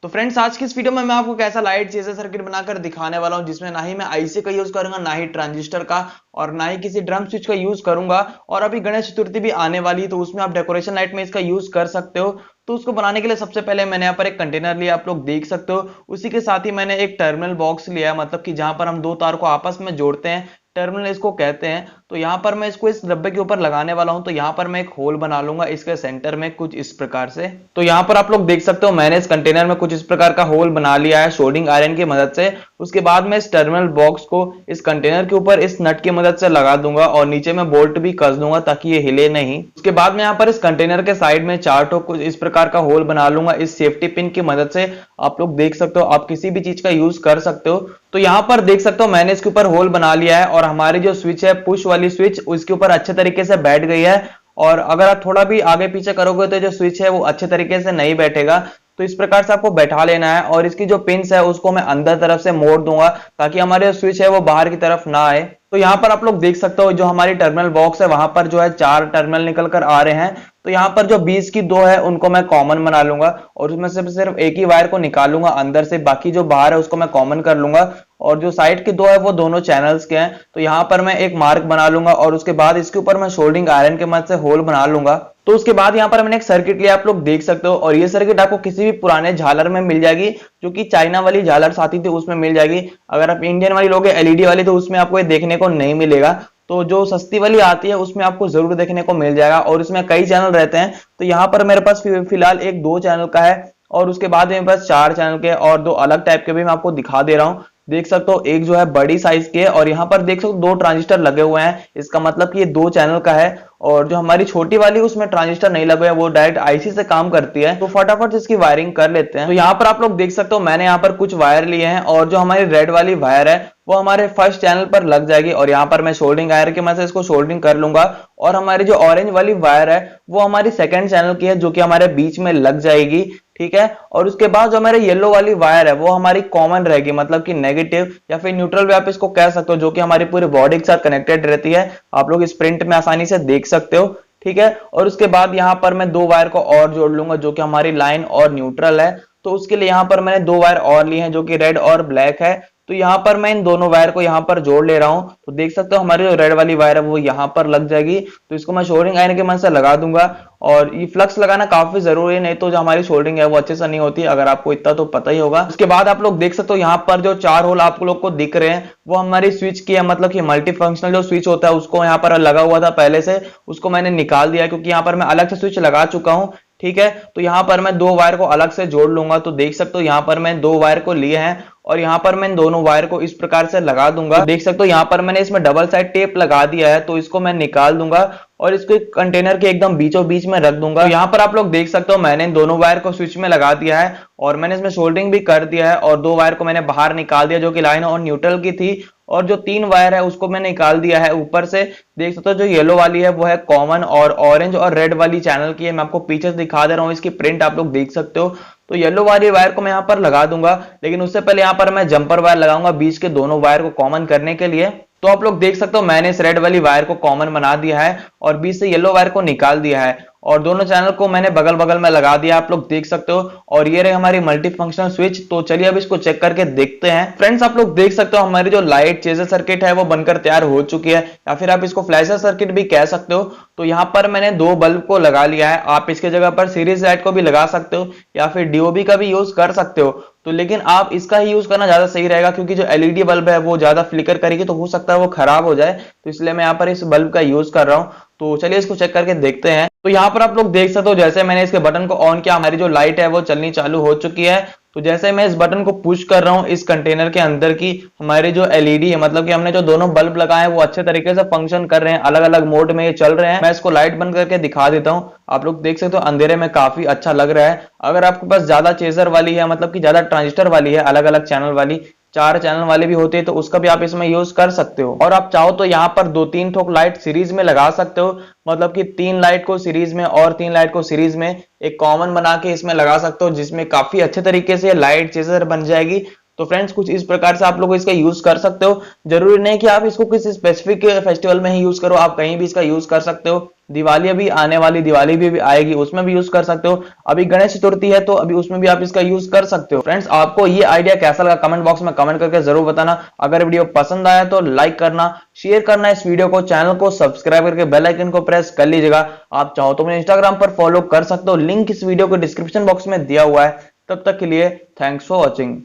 तो फ्रेंड्स, आज की इस वीडियो में मैं आपको कैसा लाइट चेजर सर्किट बनाकर दिखाने वाला हूं, जिसमें ना ही मैं आईसी का यूज करूंगा, ना ही ट्रांजिस्टर का, और ना ही किसी ड्रम स्विच का यूज करूंगा। और अभी गणेश चतुर्थी भी आने वाली है, तो उसमें आप डेकोरेशन लाइट में इसका यूज कर सकते हो। तो उसको बनाने के लिए सबसे पहले मैंने यहाँ पर एक कंटेनर लिया, आप लोग देख सकते हो। उसी के साथ ही मैंने एक टर्मिनल बॉक्स लिया, मतलब कि जहां पर हम दो तार को आपस में जोड़ते हैं, टर्मिनल इसको कहते हैं। तो यहाँ पर मैं इसको इस डब्बे के ऊपर लगाने वाला हूं। तो यहाँ पर मैं एक होल बना लूंगा इसके सेंटर में, कुछ इस प्रकार से। तो यहाँ पर आप लोग देख सकते हो, मैंने इस कंटेनर में कुछ इस प्रकार का होल बना लिया है सोल्डिंग आयरन की मदद से। उसके बाद मैं इस टर्मिनल बॉक्स को इस कंटेनर के ऊपर इस नट की मदद से लगा दूंगा, और नीचे में बोल्ट भी कस दूंगा ताकि ये हिले नहीं। उसके बाद मैं यहाँ पर इस कंटेनर के साइड में चार ठो कुछ इस प्रकार का होल बना लूंगा इस सेफ्टी पिन की मदद से। आप लोग देख सकते हो, आप किसी भी चीज का यूज कर सकते हो। तो यहाँ पर देख सकते हो, मैंने इसके ऊपर होल बना लिया है, और हमारी जो स्विच है, पुश वाली स्विच, उसके ऊपर अच्छे तरीके से बैठ गई है। और अगर आप थोड़ा भी आगे पीछे करोगे तो जो स्विच है वो अच्छे तरीके से नहीं बैठेगा। तो इस प्रकार से आपको बैठा लेना है, और इसकी जो पिंस है उसको मैं अंदर तरफ से मोड़ दूंगा, ताकि हमारे स्विच है वो बाहर की तरफ ना आए। तो यहाँ पर आप लोग देख सकते हो, जो हमारी टर्मिनल बॉक्स है वहां पर जो है चार टर्मिनल निकल कर आ रहे हैं। तो यहाँ पर जो बीच की दो है उनको मैं कॉमन बना लूंगा, और उसमें से सिर्फ एक ही वायर को निकालूंगा अंदर से, बाकी जो बाहर है उसको मैं कॉमन कर लूंगा। और जो साइड के दो है वो दोनों चैनल्स के हैं। तो यहाँ पर मैं एक मार्क बना लूंगा, और उसके बाद इसके ऊपर मैं सोल्डिंग आयरन के मदद से होल बना लूंगा। तो उसके बाद यहाँ पर मैंने एक सर्किट लिया, आप लोग देख सकते हो, और ये सर्किट आपको किसी भी पुराने झालर में मिल जाएगी। जो कि चाइना वाली झालर आती थी उसमें मिल जाएगी। अगर आप इंडियन वाली लोगे एलईडी वाली, तो उसमें आपको ये देखने को नहीं मिलेगा। तो जो सस्ती वाली आती है उसमें आपको जरूर देखने को मिल जाएगा, और इसमें कई चैनल रहते हैं। तो यहाँ पर मेरे पास फिलहाल एक दो चैनल का है, और उसके बाद मेरे पास चार चैनल के और दो अलग टाइप के भी मैं आपको दिखा दे रहा हूँ। देख सकते हो, एक जो है बड़ी साइज की है, और यहाँ पर देख सकते हो दो ट्रांजिस्टर लगे हुए हैं। इसका मतलब कि ये दो चैनल का है। और जो हमारी छोटी वाली उसमें ट्रांजिस्टर नहीं लगे हैं, वो डायरेक्ट आईसी से काम करती है। तो फटाफट इसकी वायरिंग कर लेते हैं। तो यहाँ पर आप लोग देख सकते हो, मैंने यहाँ पर कुछ वायर लिए हैं, और जो हमारी रेड वाली वायर है वो हमारे फर्स्ट चैनल पर लग जाएगी, और यहाँ पर मैं सोल्डिंग आयरन की मदद से इसको सोल्डिंग कर लूंगा। और हमारी जो ऑरेंज वाली वायर है वो हमारी सेकंड चैनल की है, जो कि हमारे बीच में लग जाएगी। ठीक है। और उसके बाद जो हमारे येलो वाली वायर है वो हमारी कॉमन रहेगी, मतलब कि नेगेटिव या फिर न्यूट्रल भी आप इसको कह सकते हो, जो कि हमारी पूरी बॉडी के साथ कनेक्टेड रहती है। आप लोग इस प्रिंट में आसानी से देख सकते हो। ठीक है। और उसके बाद यहाँ पर मैं दो वायर को और जोड़ लूंगा, जो कि हमारी लाइन और न्यूट्रल है। तो उसके लिए यहाँ पर मैंने दो वायर और लिए हैं, जो कि रेड और ब्लैक है। तो यहाँ पर मैं इन दोनों वायर को यहाँ पर जोड़ ले रहा हूँ। तो देख सकते हो, हमारी जो रेड वाली वायर है वो यहाँ पर लग जाएगी। तो इसको मैं सोल्डरिंग आयरन की मदद से लगा दूंगा। और ये फ्लक्स लगाना काफी जरूरी है, नहीं तो जो हमारी सोल्डरिंग है वो अच्छे से नहीं होती, अगर आपको इतना तो पता ही होगा। उसके बाद आप लोग देख सकते हो, यहाँ पर जो चार होल आप लोग को दिख रहे हैं वो हमारी स्विच की है, मतलब कि मल्टी फंक्शनल जो स्विच होता है उसको यहाँ पर लगा हुआ था पहले से, उसको मैंने निकाल दिया, क्योंकि यहाँ पर मैं अलग से स्विच लगा चुका हूँ। ठीक है। तो यहाँ पर मैं दो वायर को अलग से जोड़ लूंगा। तो देख सकते हो, यहाँ पर मैं दो वायर को लिए हैं, और यहाँ पर मैं दोनों वायर को इस प्रकार से लगा दूंगा। तो देख सकते हो, यहाँ पर मैंने इसमें डबल साइड टेप लगा दिया है। तो इसको मैं निकाल दूंगा, और इसको एक कंटेनर के एकदम बीचों बीच में रख दूंगा। तो यहाँ पर आप लोग देख सकते हो, मैंने दोनों वायर को स्विच में लगा दिया है, और मैंने इसमें सोल्डरिंग भी कर दिया है, और दो वायर को मैंने बाहर निकाल दिया, जो कि लाइन और न्यूट्रल की थी। और जो तीन वायर है उसको मैंने निकाल दिया है ऊपर से। देख सकते हो, जो येलो वाली है वो है कॉमन, और ऑरेंज और रेड वाली चैनल की है। मैं आपको पीछे से दिखा दे रहा हूँ, इसकी प्रिंट आप लोग देख सकते हो। तो येलो वाली वायर को मैं यहाँ पर लगा दूंगा, लेकिन उससे पहले यहाँ पर मैं जंपर वायर लगाऊंगा बीच के दोनों वायर को कॉमन करने के लिए। तो आप लोग देख सकते हो, मैंने इस रेड वाली वायर को कॉमन बना दिया है, और बीच से येलो वायर को निकाल दिया है, और दोनों चैनल को मैंने बगल बगल में लगा दिया, आप लोग देख सकते हो। और ये रही हमारी मल्टी फंक्शनल स्विच। तो चलिए अब इसको चेक करके देखते हैं। फ्रेंड्स, आप लोग देख सकते हो, हमारी जो लाइट चेजर सर्किट है वो बनकर तैयार हो चुकी है, या फिर आप इसको फ्लैशर सर्किट भी कह सकते हो। तो यहाँ पर मैंने दो बल्ब को लगा लिया है। आप इसके जगह पर सीरीज लाइट को भी लगा सकते हो, या फिर डीओबी का भी यूज कर सकते हो। तो लेकिन आप इसका ही यूज करना ज्यादा सही रहेगा, क्योंकि जो एलईडी बल्ब है वो ज्यादा फ्लिकर करेगी, तो हो सकता है वो खराब हो जाए। तो इसलिए मैं यहाँ पर इस बल्ब का यूज कर रहा हूँ। तो चलिए इसको चेक करके देखते हैं। तो यहाँ पर आप लोग देख सकते हो, जैसे मैंने इसके बटन को ऑन किया, हमारी जो लाइट है वो चलनी चालू हो चुकी है। तो जैसे मैं इस बटन को पुश कर रहा हूँ इस कंटेनर के अंदर की, हमारी जो एलईडी है, मतलब कि हमने जो दोनों बल्ब लगाए हैं वो अच्छे तरीके से फंक्शन कर रहे हैं, अलग अलग मोड में ये चल रहे हैं। मैं इसको लाइट बंद करके दिखा देता हूँ। आप लोग देख सकते हो, अंधेरे में काफी अच्छा लग रहा है। अगर आपके पास ज्यादा चेजर वाली है, मतलब कि ज्यादा ट्रांजिस्टर वाली है, अलग अलग चैनल वाली, चार चैनल वाले भी होते हैं, तो उसका भी आप इसमें यूज कर सकते हो। और आप चाहो तो यहाँ पर दो तीन ठोक लाइट सीरीज में लगा सकते हो, मतलब कि तीन लाइट को सीरीज में और तीन लाइट को सीरीज में एक कॉमन बना के इसमें लगा सकते हो, जिसमें काफी अच्छे तरीके से लाइट चेजर बन जाएगी। तो फ्रेंड्स, कुछ इस प्रकार से आप लोग इसका यूज कर सकते हो। जरूरी नहीं कि आप इसको किसी स्पेसिफिक फेस्टिवल में ही यूज करो, आप कहीं भी इसका यूज कर सकते हो। दिवाली अभी आने वाली, दिवाली भी आएगी, उसमें भी यूज कर सकते हो। अभी गणेश चतुर्थी है तो अभी उसमें भी आप इसका यूज कर सकते हो। फ्रेंड्स, आपको ये आइडिया कैसा लगा कमेंट बॉक्स में कमेंट करके जरूर बताना। अगर वीडियो पसंद आया तो लाइक करना, शेयर करना इस वीडियो को, चैनल को सब्सक्राइब करके बेल आइकन को प्रेस कर लीजिएगा। आप चाहो तो मुझे इंस्टाग्राम पर फॉलो कर सकते हो, लिंक इस वीडियो को डिस्क्रिप्शन बॉक्स में दिया हुआ है। तब तक के लिए थैंक्स फॉर वॉचिंग।